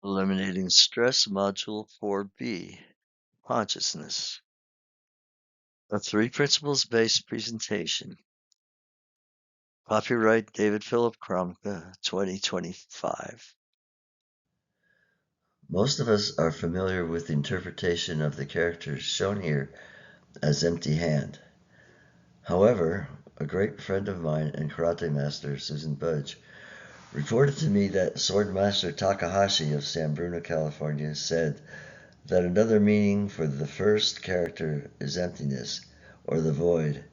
Eliminating Stress Module 4B, Consciousness. A three principles based presentation. Copyright David Philip Kromka, 2025. Most of us are familiar with the interpretation of the characters shown here as Empty Hand. However, a great friend of mine and karate master, Susan Budge, reported to me that Sword Master Takahashi of San Bruno, California, said that another meaning for the first character is emptiness, or the void,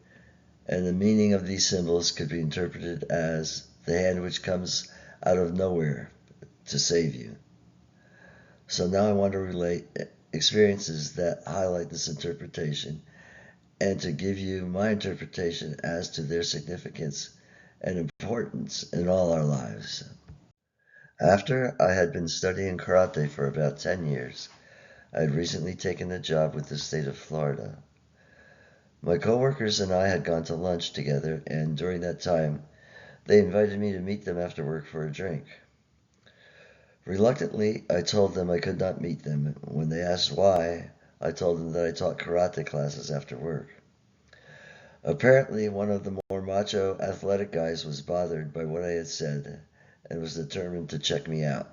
and the meaning of these symbols could be interpreted as the hand which comes out of nowhere to save you. So now I want to relate experiences that highlight this interpretation and to give you my interpretation as to their significance and importance in all our lives. After I had been studying karate for about 10 years, I had recently taken a job with the state of Florida. My coworkers and I had gone to lunch together, and during that time, they invited me to meet them after work for a drink. Reluctantly, I told them I could not meet them. When they asked why, I told them that I taught karate classes after work. Apparently, one of the more macho, athletic guys was bothered by what I had said and was determined to check me out.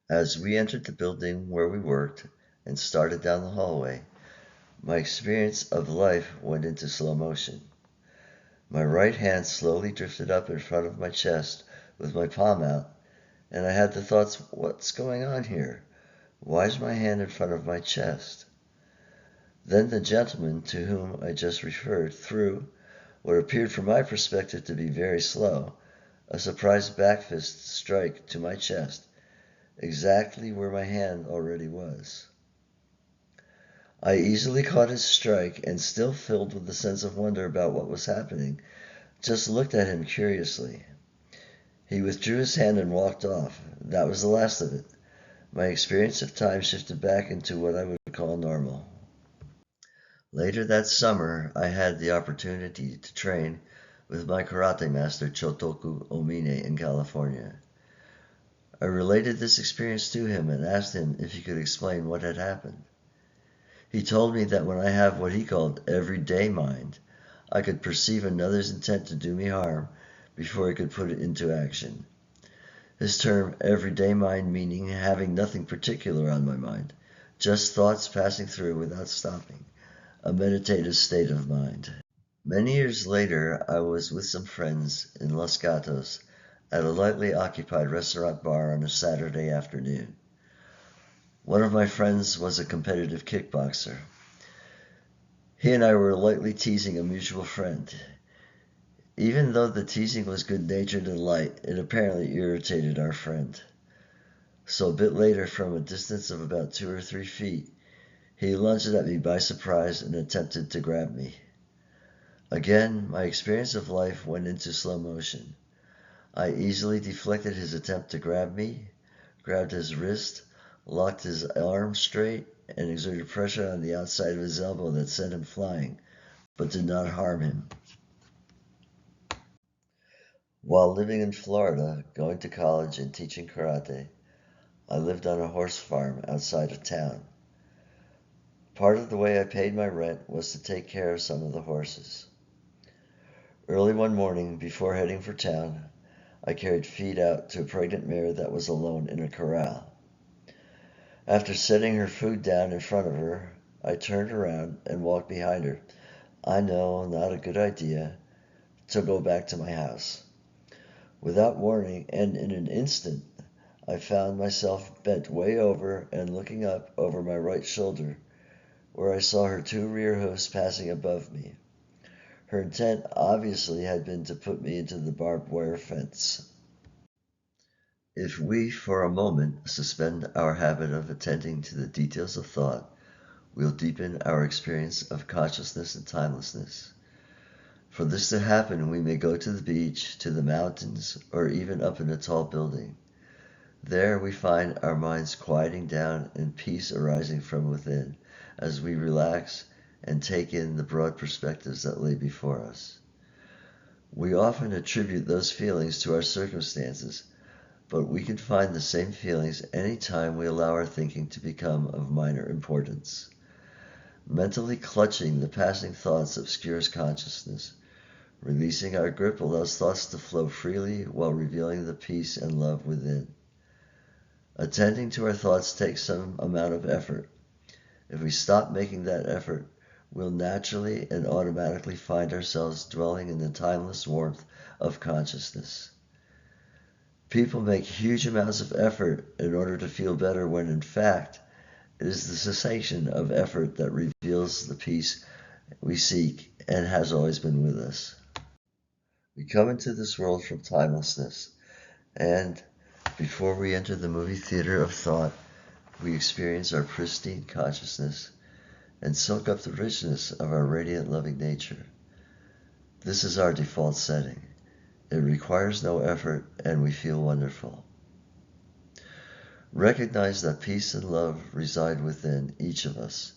As we entered the building where we worked and started down the hallway, my experience of life went into slow motion. My right hand slowly drifted up in front of my chest with my palm out, and I had the thoughts, what's going on here? Why is my hand in front of my chest? Then the gentleman to whom I just referred threw, what appeared from my perspective to be very slow, a surprise back fist strike to my chest, exactly where my hand already was. I easily caught his strike and, still filled with a sense of wonder about what was happening, just looked at him curiously. He withdrew his hand and walked off. That was the last of it. My experience of time shifted back into what I would call normal. Later that summer, I had the opportunity to train with my karate master Chotoku Omine in California. I related this experience to him and asked him if he could explain what had happened. He told me that when I have what he called everyday mind, I could perceive another's intent to do me harm before I could put it into action. His term everyday mind meaning having nothing particular on my mind, just thoughts passing through without stopping, a meditative state of mind. Many years later, I was with some friends in Los Gatos at a lightly occupied restaurant bar on a Saturday afternoon. One of my friends was a competitive kickboxer. He and I were lightly teasing a mutual friend. Even though the teasing was good-natured and light, it apparently irritated our friend. So a bit later, from a distance of about 2 or 3 feet, he lunged at me by surprise and attempted to grab me. Again, my experience of life went into slow motion. I easily deflected his attempt to grab me, grabbed his wrist, locked his arm straight, and exerted pressure on the outside of his elbow that sent him flying, but did not harm him. While living in Florida, going to college and teaching karate, I lived on a horse farm outside of town. Part of the way I paid my rent was to take care of some of the horses. Early one morning, before heading for town, I carried feed out to a pregnant mare that was alone in a corral. After setting her food down in front of her, I turned around and walked behind her. I know, not a good idea, to go back to my house. Without warning, and in an instant, I found myself bent way over and looking up over my right shoulder, where I saw her 2 rear hoofs passing above me. Her intent obviously had been to put me into the barbed wire fence. If we, for a moment, suspend our habit of attending to the details of thought, we'll deepen our experience of consciousness and timelessness. For this to happen, we may go to the beach, to the mountains, or even up in a tall building. There we find our minds quieting down and peace arising from within as we relax and take in the broad perspectives that lay before us. We often attribute those feelings to our circumstances, but we can find the same feelings anytime we allow our thinking to become of minor importance. Mentally clutching the passing thoughts obscures consciousness. Releasing our grip allows thoughts to flow freely while revealing the peace and love within. Attending to our thoughts takes some amount of effort. If we stop making that effort, we'll naturally and automatically find ourselves dwelling in the timeless warmth of consciousness. People make huge amounts of effort in order to feel better when in fact it is the cessation of effort that reveals the peace we seek and has always been with us. We come into this world from timelessness, and before we enter the movie theater of thought, we experience our pristine consciousness and soak up the richness of our radiant loving nature. This is our default setting. It requires no effort, and we feel wonderful. Recognize that peace and love reside within each of us,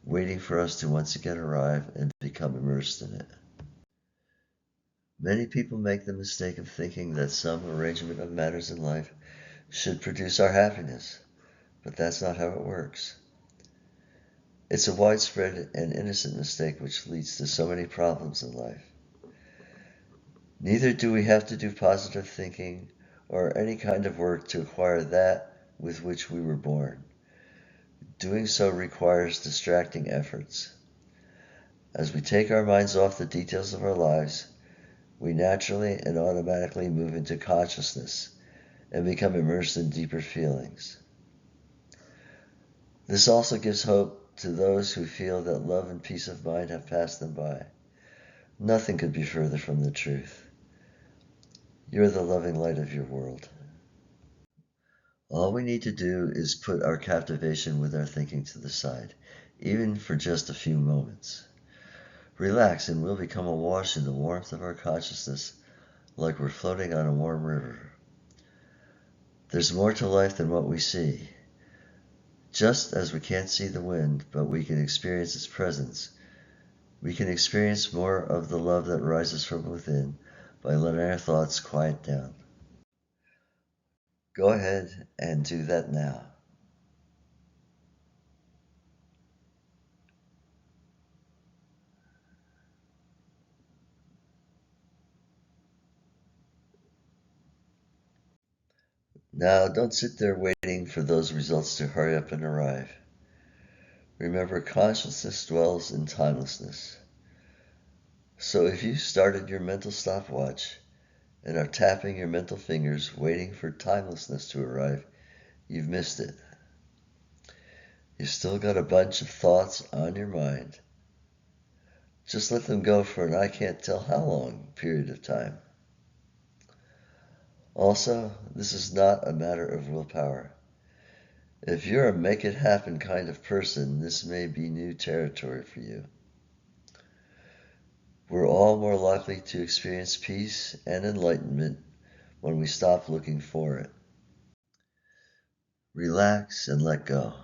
waiting for us to once again arrive and become immersed in it. Many people make the mistake of thinking that some arrangement of matters in life should produce our happiness, but that's not how it works. It's a widespread and innocent mistake which leads to so many problems in life. Neither do we have to do positive thinking or any kind of work to acquire that with which we were born. Doing so requires distracting efforts. As we take our minds off the details of our lives, we naturally and automatically move into consciousness and become immersed in deeper feelings. This also gives hope to those who feel that love and peace of mind have passed them by. Nothing could be further from the truth. You're the loving light of your world. All we need to do is put our captivation with our thinking to the side, even for just a few moments. Relax and we'll become awash in the warmth of our consciousness, like we're floating on a warm river. There's more to life than what we see. Just as we can't see the wind, but we can experience its presence, we can experience more of the love that rises from within by letting our thoughts quiet down. Go ahead and do that now. Now, don't sit there waiting for those results to hurry up and arrive. Remember, consciousness dwells in timelessness. So if you started your mental stopwatch and are tapping your mental fingers waiting for timelessness to arrive, you've missed it. You've still got a bunch of thoughts on your mind. Just let them go for an I can't tell how long period of time. Also, this is not a matter of willpower. If you're a make it happen kind of person, this may be new territory for you. We're all more likely to experience peace and enlightenment when we stop looking for it. Relax and let go.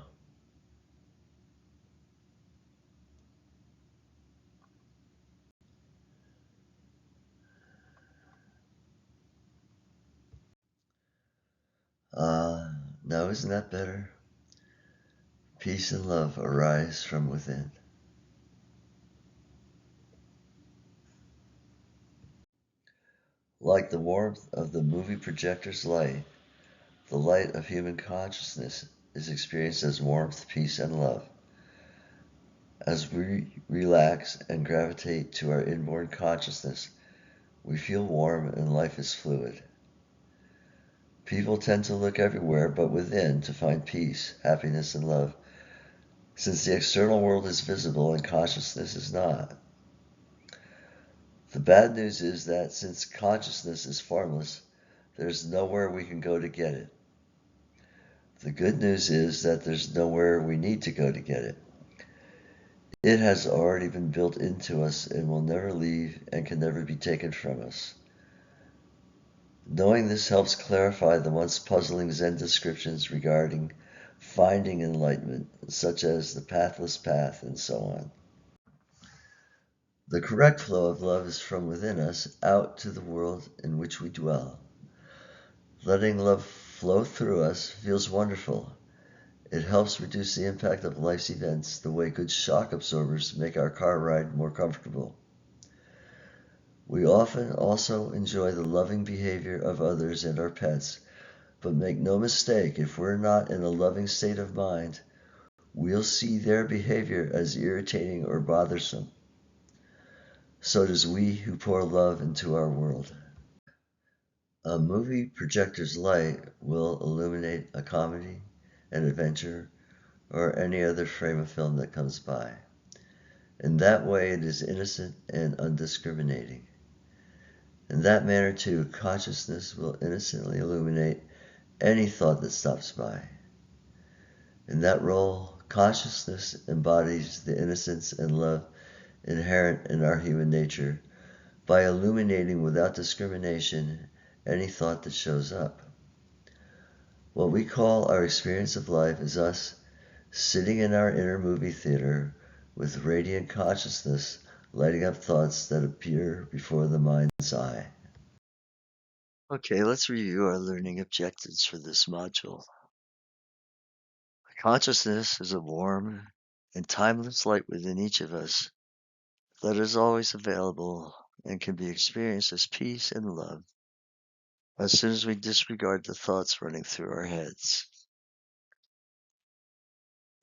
Now isn't that better? Peace and love arise from within. Like the warmth of the movie projector's light, the light of human consciousness is experienced as warmth, peace, and love. As we relax and gravitate to our inborn consciousness, we feel warm and life is fluid. People tend to look everywhere but within to find peace, happiness, and love, since the external world is visible and consciousness is not. The bad news is that since consciousness is formless, there's nowhere we can go to get it. The good news is that there's nowhere we need to go to get it. It has already been built into us and will never leave and can never be taken from us. Knowing this helps clarify the once puzzling Zen descriptions regarding finding enlightenment, such as the pathless path and so on. The correct flow of love is from within us out to the world in which we dwell. Letting love flow through us feels wonderful. It helps reduce the impact of life's events the way good shock absorbers make our car ride more comfortable. We often also enjoy the loving behavior of others and our pets, but make no mistake, if we're not in a loving state of mind, we'll see their behavior as irritating or bothersome. So does we who pour love into our world. A movie projector's light will illuminate a comedy, an adventure, or any other frame of film that comes by. In that way, it is innocent and undiscriminating. In that manner, too, consciousness will innocently illuminate any thought that stops by. In that role, consciousness embodies the innocence and love inherent in our human nature by illuminating without discrimination any thought that shows up. What we call our experience of life is us sitting in our inner movie theater with radiant consciousness lighting up thoughts that appear before the mind's eye. Okay, let's review our learning objectives for this module. Consciousness is a warm and timeless light within each of us that is always available and can be experienced as peace and love as soon as we disregard the thoughts running through our heads.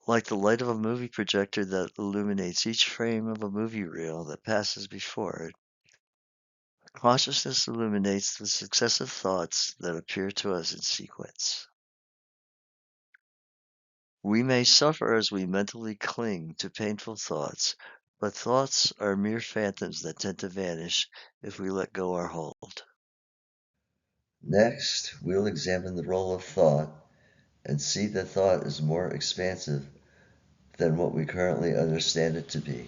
Like the light of a movie projector that illuminates each frame of a movie reel that passes before it, consciousness illuminates the successive thoughts that appear to us in sequence. We may suffer as we mentally cling to painful thoughts, but thoughts are mere phantoms that tend to vanish if we let go our hold. Next, we'll examine the role of thought and see that thought is more expansive than what we currently understand it to be.